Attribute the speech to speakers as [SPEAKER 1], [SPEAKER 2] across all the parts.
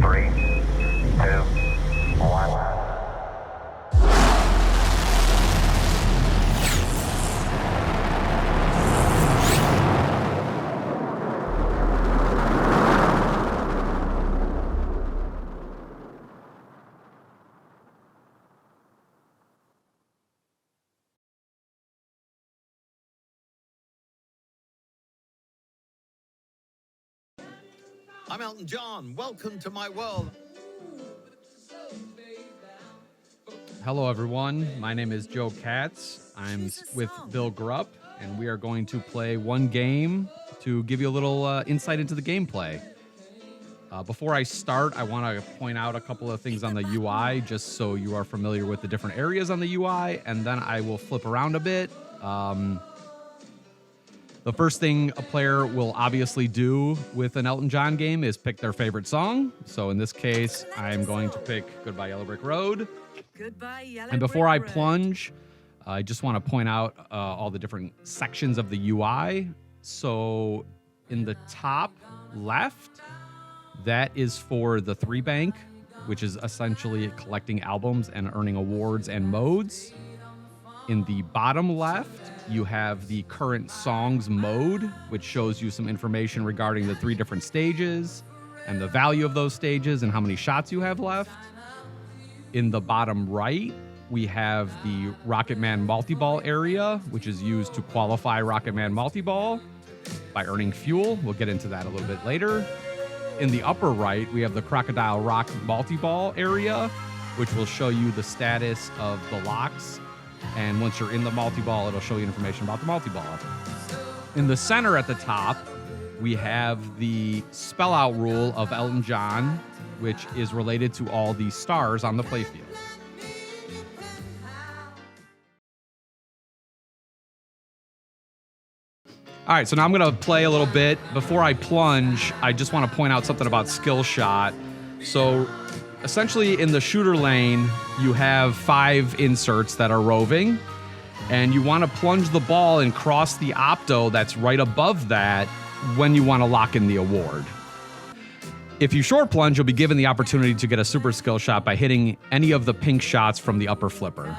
[SPEAKER 1] 3, 2, 1.
[SPEAKER 2] I'm Elton John. Welcome to my world.
[SPEAKER 3] Hello, everyone. My name is Joe Katz. I'm with Bill Grupp, and we are going to play one game to give you a little insight into the gameplay. Before I start, I want to point out a couple of things on the UI, just so you are familiar with the different areas on the UI, and then I will flip around a bit. The first thing a player will obviously do with an Elton John game is pick their favorite song. So in this case, I'm going to pick Goodbye Yellow Brick Road.
[SPEAKER 4] Goodbye, Yellow
[SPEAKER 3] And before I
[SPEAKER 4] Brick Road.
[SPEAKER 3] plunge, I just want to point out all the different sections of the UI. So in the top left, that is for the 3-bank, which is essentially collecting albums and earning awards and modes. In the bottom left, you have the current songs mode, which shows you some information regarding the 3 different stages and the value of those stages and how many shots you have left. In the bottom right, we have the Rocket Man multi-ball area, which is used to qualify Rocket Man multi-ball by earning fuel. We'll get into that a little bit later. In the upper right, we have the Crocodile Rock multi-ball area, which will show you the status of the locks. And once you're in the multi-ball, it'll show you information about the multi-ball. In the center at the top, we have the spell-out rule of Elton John, which is related to all the stars on the playfield. All right, so now I'm going to play a little bit. Before I plunge, I just want to point out something about skill shot. So essentially in the shooter lane, you have 5 inserts that are roving, and you want to plunge the ball and cross the opto that's right above that when you want to lock in the award. If you short plunge, you'll be given the opportunity to get a super skill shot by hitting any of the pink shots from the upper flipper.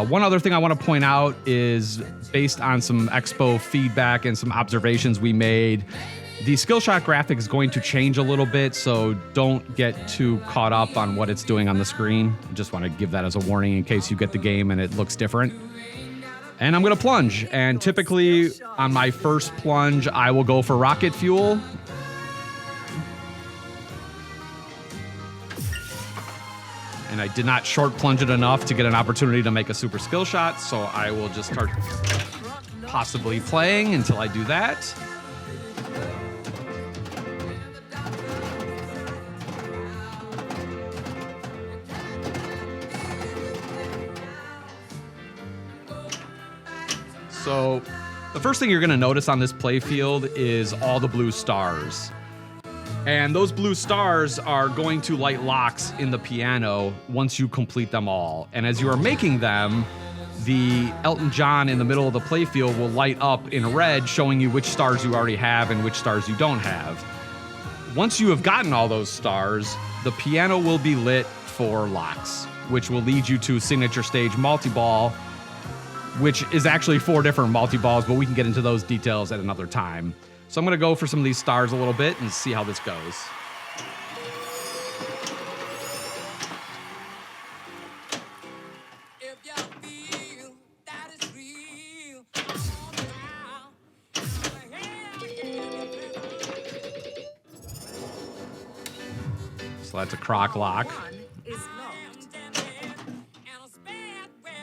[SPEAKER 3] One other thing I want to point out is, based on some expo feedback and some observations we made, the skill shot graphic is going to change a little bit, so don't get too caught up on what it's doing on the screen. I just want to give that as a warning in case you get the game and it looks different. And I'm going to plunge, and typically on my first plunge, I will go for rocket fuel. And I did not short plunge it enough to get an opportunity to make a super skill shot, so I will just start possibly playing until I do that. So the first thing you're going to notice on this playfield is all the blue stars. And those blue stars are going to light locks in the piano once you complete them all. And as you are making them, the Elton John in the middle of the playfield will light up in red, showing you which stars you already have and which stars you don't have. Once you have gotten all those stars, the piano will be lit for locks, which will lead you to Signature Stage Multi-Ball, which is actually 4 different multi-balls, but we can get into those details at another time. So I'm going to go for some of these stars a little bit and see how this goes. So that's a croc lock.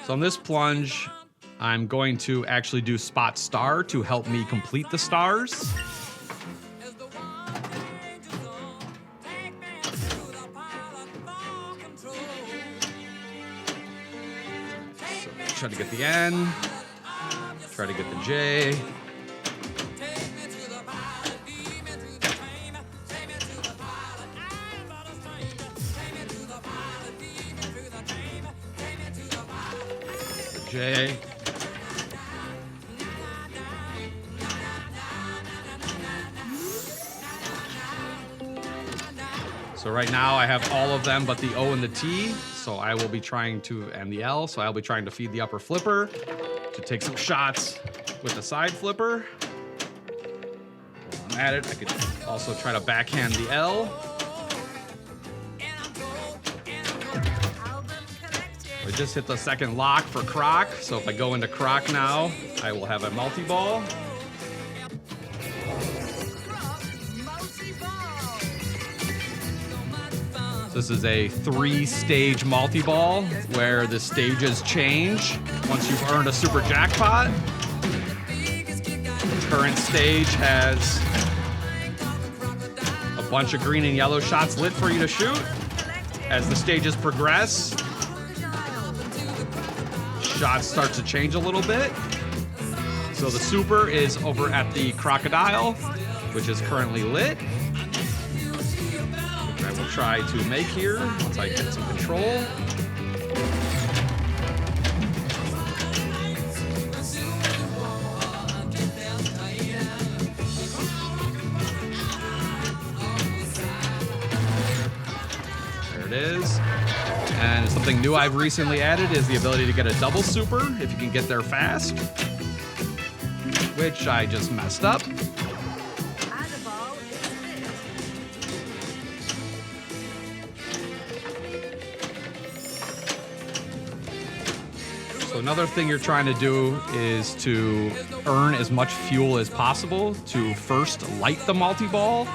[SPEAKER 3] So on this plunge, I'm going to actually do spot star to help me complete the stars. So try to get the N, try to get the J. The J. So right now I have all of them but the O and the T. So I will be trying to, and the L. So I'll be trying to feed the upper flipper to take some shots with the side flipper. While I'm at it, I could also try to backhand the L. I just hit the second lock for croc. So if I go into croc now, I will have a multi-ball. This is a 3-stage multi-ball where the stages change once you've earned a super jackpot. The current stage has a bunch of green and yellow shots lit for you to shoot. As the stages progress, shots start to change a little bit. So the super is over at the crocodile, which is currently lit. I will try to make here once I get some control. There it is. And something new I've recently added is the ability to get a double super if you can get there fast, which I just messed up. So another thing you're trying to do is to earn as much fuel as possible to first light the multi-ball,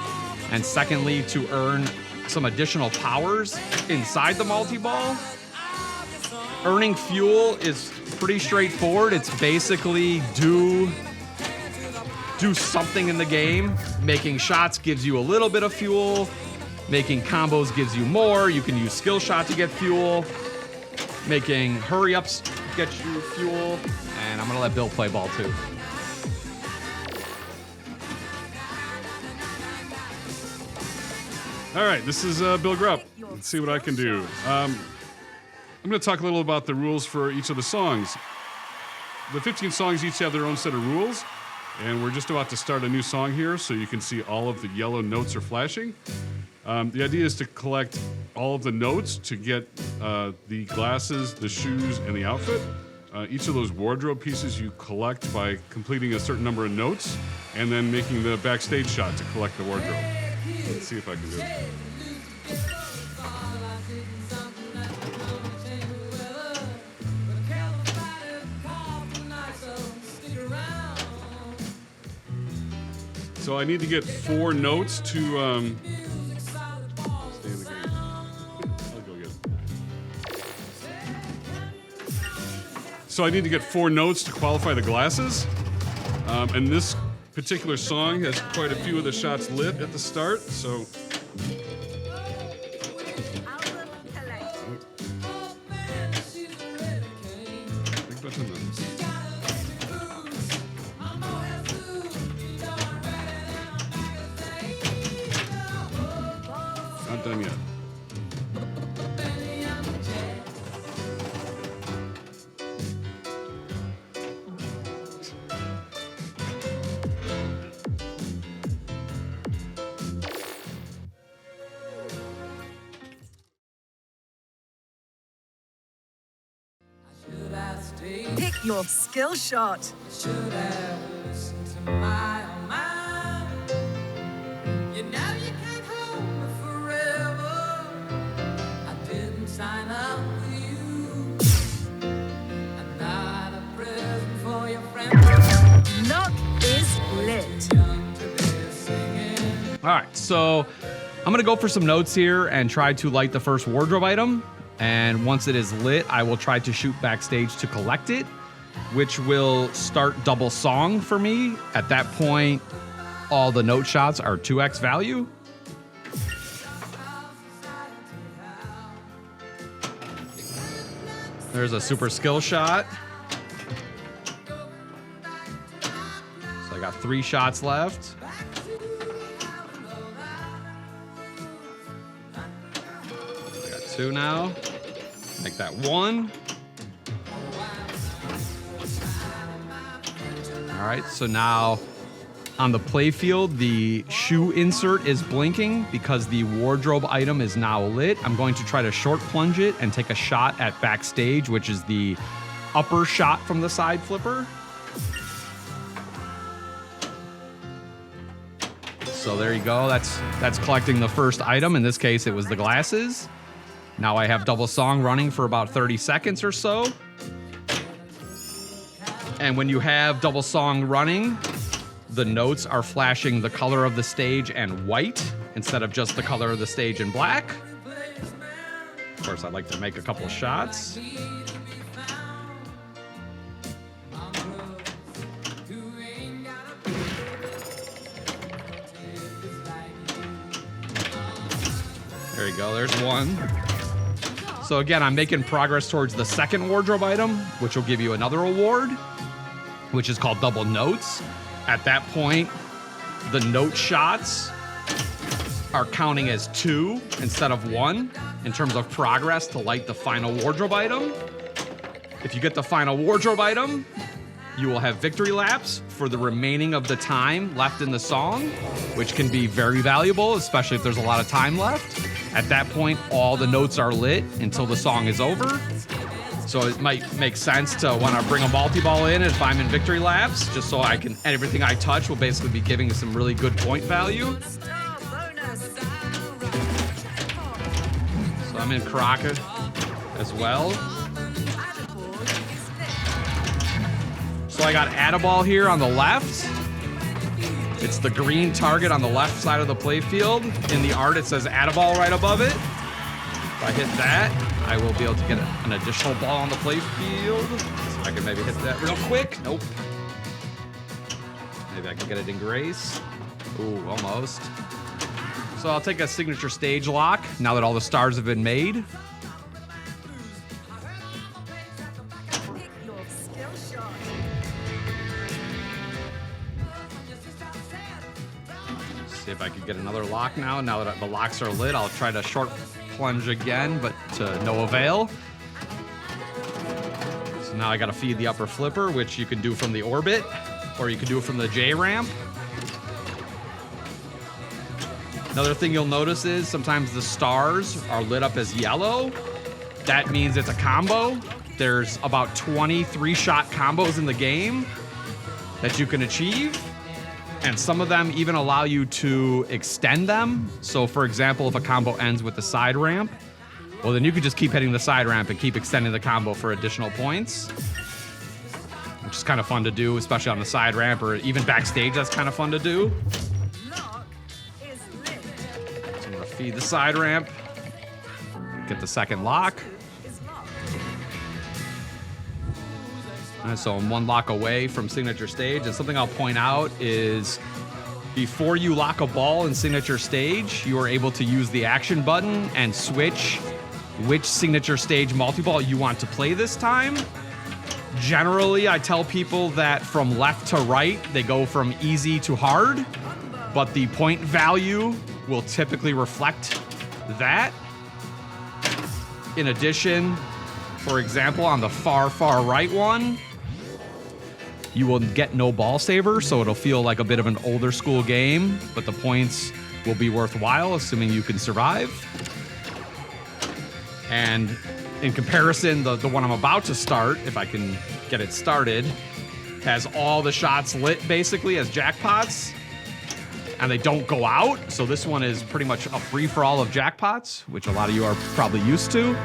[SPEAKER 3] and secondly to earn some additional powers inside the multi-ball. Earning fuel is pretty straightforward. It's basically do something in the game. Making shots gives you a little bit of fuel. Making combos gives you more. You can use skill shot to get fuel. Making hurry-ups get you fuel. And I'm gonna let Bill play ball too.
[SPEAKER 4] All right, this is Bill Grupp. Let's see what I can do. I'm going to talk a little about the rules for each of the songs. The 15 songs each have their own set of rules, and we're just about to start a new song here, so you can see all of the yellow notes are flashing. The idea is to collect all of the notes to get the glasses, the shoes, and the outfit. Each of those wardrobe pieces you collect by completing a certain number of notes and then making the backstage shot to collect the wardrobe. Let's see if I can do it. So I need to get 4 notes to stay in the game. I'll go get it. So I need to get 4 notes to qualify the glasses. And this particular song has quite a few of the shots lit at the start, so. Big button then. Not done yet.
[SPEAKER 5] Pick your skill shot.
[SPEAKER 6] Should have listened to my mind. You know you can't hold me forever. I didn't sign up for you. I'm not a present for your friend.
[SPEAKER 5] Luck is lit.
[SPEAKER 6] Young to be singing.
[SPEAKER 3] All right, so I'm gonna go for some notes here and try to light the first wardrobe item. And once it is lit, I will try to shoot backstage to collect it, which will start double song for me. At that point, all the note shots are 2x value. There's a super skill shot. So I got 3 shots left. I got 2 now. Make that 1. All right, so now On the playfield, the shoe insert is blinking because the wardrobe item is now lit. I'm going to try to short plunge it and take a shot at backstage, which is the upper shot from the side flipper. So there you go. That's collecting the first item. In this case, it was the glasses. Now I have double song running for about 30 seconds or so. And when you have double song running, the notes are flashing the color of the stage and white instead of just the color of the stage in black. Of course, I'd like to make a couple shots. There you go, there's one. So again, I'm making progress towards the second wardrobe item, which will give you another award, which is called double notes. At that point, the note shots are counting as 2 instead of 1 in terms of progress to light the final wardrobe item. If you get the final wardrobe item, you will have victory laps for the remaining of the time left in the song, which can be very valuable, especially if there's a lot of time left. At that point, all the notes are lit until the song is over. So it might make sense to want to bring a multi-ball in if I'm in victory laps, just so I can, everything I touch will basically be giving some really good point value. So I'm in Crockett as well. So I got Add-a-Ball here on the left. It's the green target on the left side of the playfield. In the art, it says Add-a-Ball right above it. If I hit that, I will be able to get an additional ball on the playfield. So I can maybe hit that real quick. Nope. Maybe I can get it in grace. Ooh, almost. So I'll take a signature stage lock now that all the stars have been made. See if I can get another lock now. Now that the locks are lit, I'll try to short plunge again, but to no avail. So now I got to feed the upper flipper, which you can do from the orbit, or you can do it from the J ramp. Another thing you'll notice is sometimes the stars are lit up as yellow. That means it's a combo. There's about 20 3-shot combos in the game that you can achieve. And some of them even allow you to extend them. So for example, if a combo ends with the side ramp, well then you could just keep hitting the side ramp and keep extending the combo for additional points. Which is kind of fun to do, especially on the side ramp, or even backstage, that's kind of fun to do. So I'm gonna feed the side ramp, get the second lock. So I'm one lock away from signature stage. And something I'll point out is before you lock a ball in signature stage, you are able to use the action button and switch which signature stage multi-ball you want to play this time. Generally, I tell people that from left to right, they go from easy to hard, but the point value will typically reflect that. In addition, for example, on the far right one, you will get no ball saver, so it'll feel like a bit of an older school game, but the points will be worthwhile, assuming you can survive. And in comparison, the one I'm about to start, if I can get it started, has all the shots lit basically as jackpots, and they don't go out. So this one is pretty much a free-for-all of jackpots, which a lot of you are probably used to.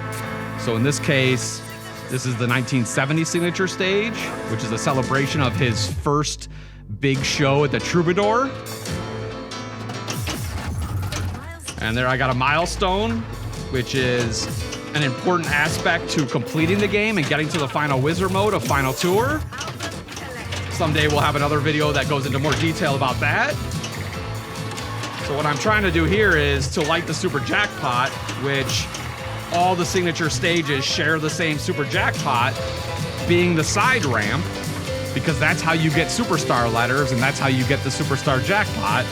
[SPEAKER 3] So in this case, this is the 1970 signature stage, which is a celebration of his first big show at the Troubadour. And there I got a milestone, which is an important aspect to completing the game and getting to the final wizard mode of Final Tour. Someday we'll have another video that goes into more detail about that. So what I'm trying to do here is to light the super jackpot, which all the signature stages share the same super jackpot, being the side ramp, because that's how you get superstar letters and that's how you get the superstar jackpot,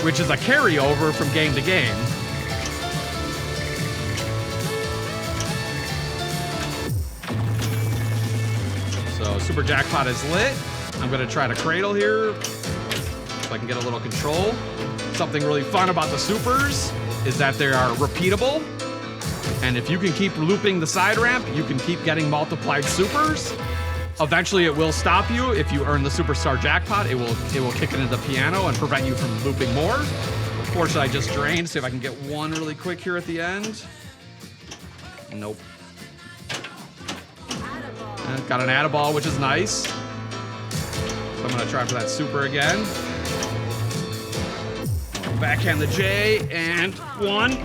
[SPEAKER 3] which is a carryover from game to game. So super jackpot is lit. I'm gonna try to cradle here. so I can get a little control. Something really fun about the supers is that they are repeatable. And if you can keep looping the side ramp, you can keep getting multiplied supers. Eventually it will stop you. If you earn the superstar jackpot, it will kick it into the piano and prevent you from looping more. Fortunately, I just drained. See if I can get one really quick here at the end. Nope. Got an add-a-ball, which is nice. So I'm gonna try for that super again. Backhand the J, and one.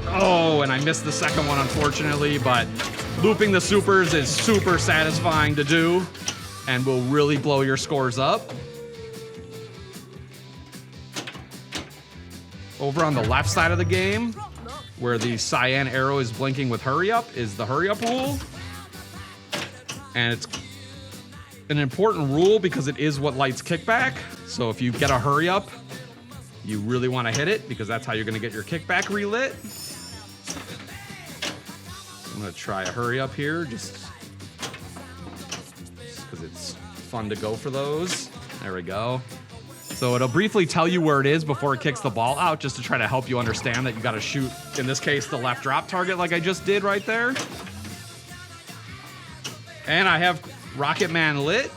[SPEAKER 3] Oh, and I missed the second one, unfortunately, but looping the supers is super satisfying to do and will really blow your scores up. Over on the left side of the game, where the cyan arrow is blinking with hurry up, is the hurry up rule. And it's an important rule because it is what lights kickback. So if you get a hurry up, you really want to hit it because that's how you're going to get your kickback relit. I'm going to try a hurry up here just because it's fun to go for those. There we go. So it'll briefly tell you where it is before it kicks the ball out, just to try to help you understand that you got to shoot, in this case, the left drop target like I just did right there. And I have Rocket Man lit.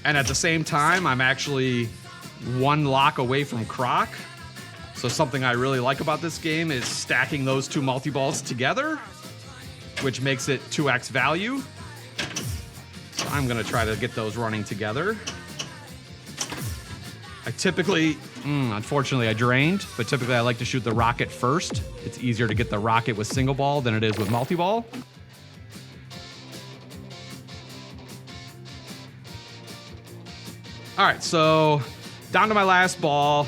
[SPEAKER 3] And at the same time, I'm actually one lock away from Croc. So something I really like about this game is stacking those two multi-balls together, which makes it 2x value. So I'm gonna try to get those running together. I typically, unfortunately I drained, but typically I like to shoot the rocket first. It's easier to get the rocket with single ball than it is with multi-ball. All right, so down to my last ball.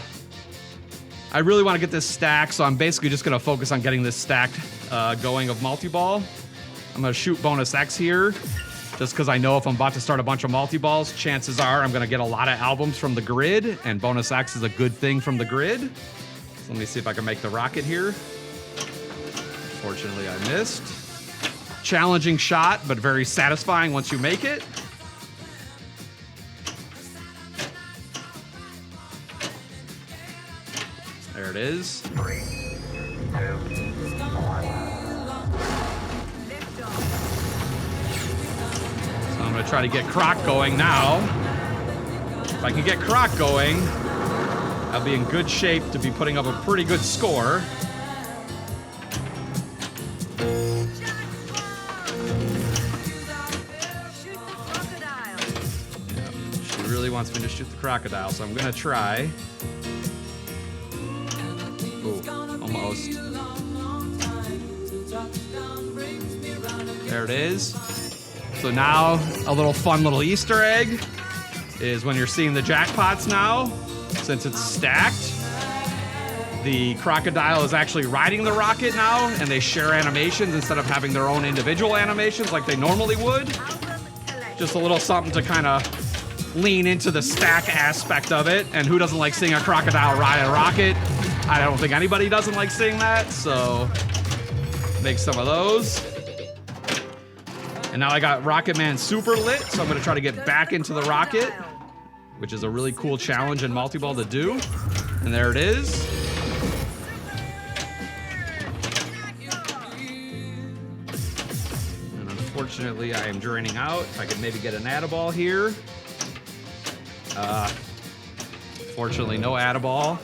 [SPEAKER 3] I really want to get this stacked, so I'm basically just going to focus on getting this stacked going of multi-ball. I'm going to shoot bonus X here, just because I know if I'm about to start a bunch of multi-balls, chances are I'm going to get a lot of albums from the grid, and bonus X is a good thing from the grid. So let me see if I can make the rocket here. Fortunately, I missed. Challenging shot, but very satisfying once you make it. There it is.
[SPEAKER 1] 3, 2, 1.
[SPEAKER 3] So I'm going to try to get Croc going now. If I can get Croc going, I'll be in good shape to be putting up a pretty good score. She really wants me to shoot the crocodile, so I'm going to try. Ooh, almost. There it is. So now a little fun little Easter egg is when you're seeing the jackpots now, since it's stacked, the crocodile is actually riding the rocket now, and they share animations instead of having their own individual animations like they normally would. Just a little something to kind of lean into the stack aspect of it. And who doesn't like seeing a crocodile ride a rocket? I don't think anybody doesn't like seeing that, so make some of those. And now I got Rocket Man super lit, so I'm gonna try to get back into the rocket, which is a really cool challenge in multi-ball to do. And there it is. And unfortunately, I am draining out. If I could maybe get an add-a-ball here. Fortunately, no add-a-ball.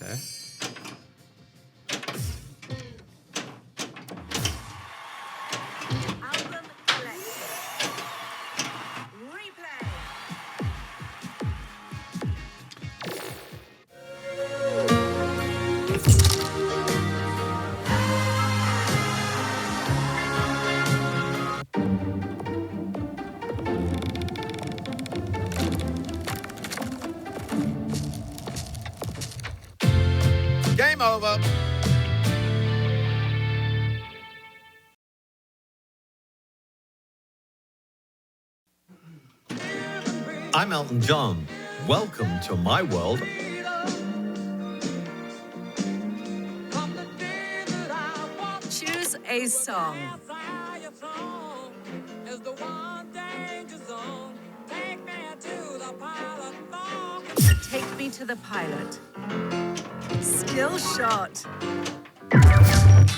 [SPEAKER 3] Okay.
[SPEAKER 5] Album collection. Replay.
[SPEAKER 2] Game over. I'm Elton John. Welcome to my world.
[SPEAKER 5] Choose a song. Take me to the pilot. Skill shot.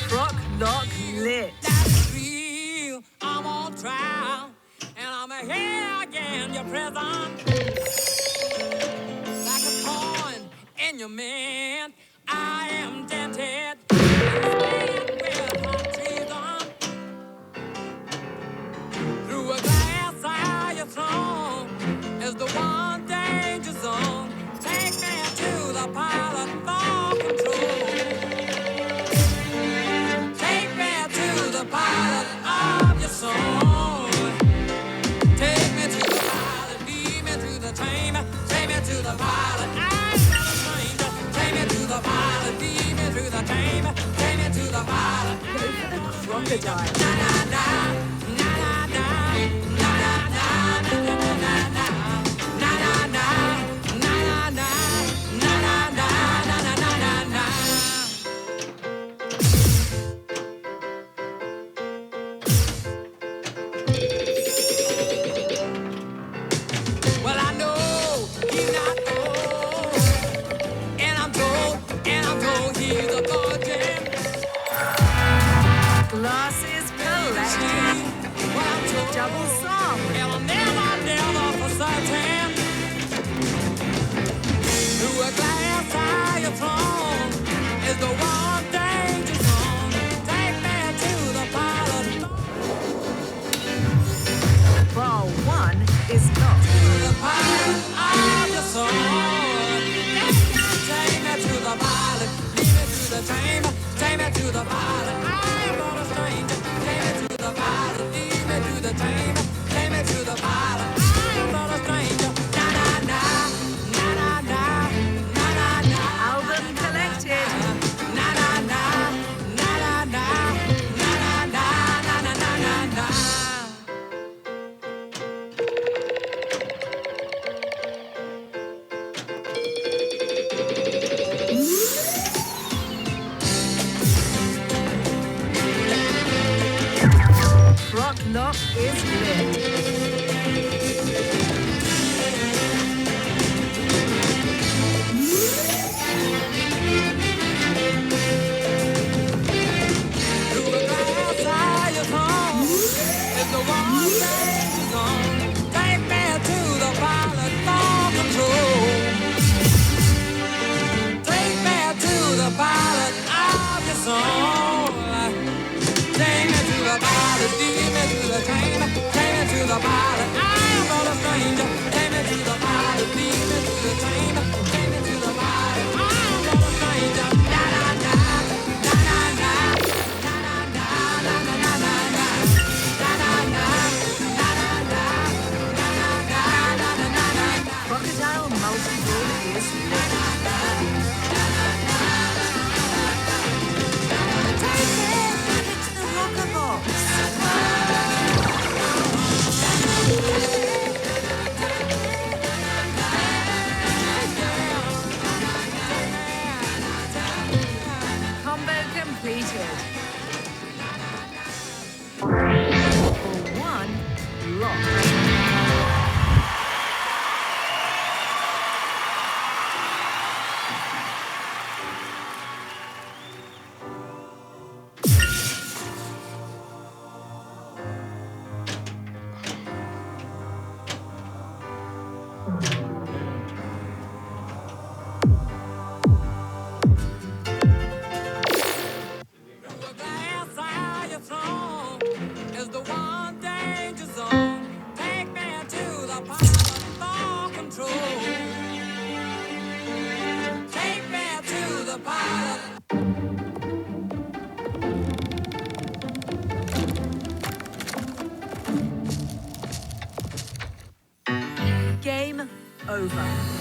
[SPEAKER 5] Croc lock lit.
[SPEAKER 6] That's real. I'm on trial, and I'm here again. Your present, like a coin in your mint. I am dented. With hot treason. Through a glass eye, your throne is the one danger zone. Take me to the pilot for control. Take me to the pilot of your soul. Take me to the pilot, lead me to the chamber. Take me to the pilot, I'm not a stranger. Take me to the pilot, lead me to the chamber. Take me to the pilot.
[SPEAKER 5] Go for the crocodile.
[SPEAKER 6] Na na na, na na na, na na na, na na na na, na na na, na na na, na na na, na na na. Well, I know he's not old, and I'm told he's a virgin.
[SPEAKER 5] Glasses collected. Double song.
[SPEAKER 6] And I'm never for certain. Through a glass eye of throne is the one danger zone. Take me to the pilot.
[SPEAKER 5] Ball 1 is locked.
[SPEAKER 6] To the pilot of your soul. Take me to the pilot. Lead me to the chamber. Take me to the pilot. I'm not a stranger. Take me to the pilot. Lead me to the chamber. Take me to the pilot. I'm not a stranger. Na na na, na na na, na na na.
[SPEAKER 5] Album collected.
[SPEAKER 6] Na na na, na na na, na na na, na na na na na.
[SPEAKER 5] Croc lock is lit.
[SPEAKER 6] Through a glass eye of home is the one danger zone. Take me to the pilot for control. Take me to the pilot of your soul. Take me to the pilot, lead me to the chamber. Take me to the pilot, I am not a stranger. Take me to the pilot, lead me to the chamber. Take me to the pilot, I am not a stranger. Na na na, na na na, na na na, na na na na na, na na na, na na na, na na na, na na na na.
[SPEAKER 5] Crocodile multi-ball is lit. Take it into the rocker box. Combo completed. For 1 locked.
[SPEAKER 6] Through a glass eye of throne is the one danger zone. Take me to the pilot for control. Take me to the pilot.
[SPEAKER 5] Game over.